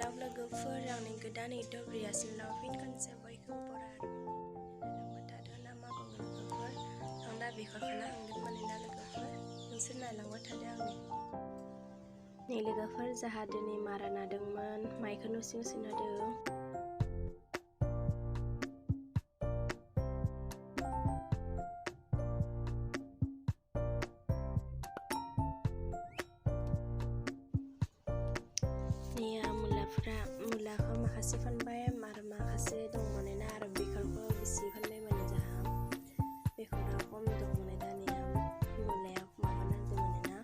hello लोगोफोर आंनि गोदान इउटुब रियासनाव फिन खनसे बयखौबो बरायबाय थादों ना मा बुङो लोगोफोर आं दा बेखौ खालामहांदों मानोना लोगोफोर नोंसोर नायलांबाय थादो आंनि नै लोगोफोर जाहा दिनै मारा नादोंमोन माइखौ न'सिं नादों मुलाखौ माखासे फानबाय आरो माखासे दं मानोना आरो बेखरखौ बेसे फानबाय माने जाहा बेखरा खम दं माने दानिया मुलाया माबाना दं मानोना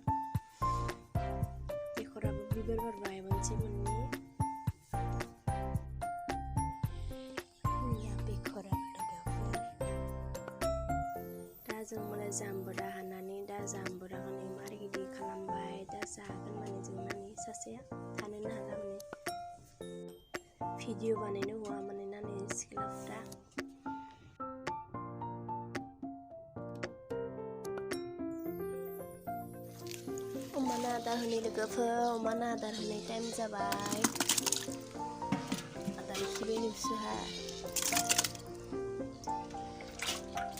बेखराबो बिबार बारबाय मोनसे मोननै बेखरा लोगोफोर दा जों माने जाम्बुरा हानानै दा जाम्बुराखौ मारै गिदिर खालामबाय दा जागोन माने जोंनानै सासेया थानोनो हाला माने भिडिअ बानायनो हुआ मानोना नै सिख्लाफ्रा अमानो आदार होनाय लोगोफोर अमानो आदार होनाय टाइम जाबाय आदार खिबाय नोंसोरहा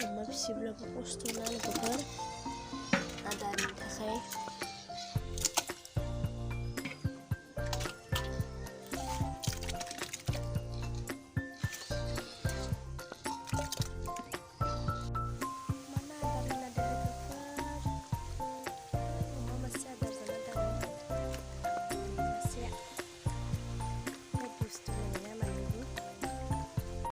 अमा फिसिब्लाबो खस्थ' ना लोगोफोर आदारनि थाखाय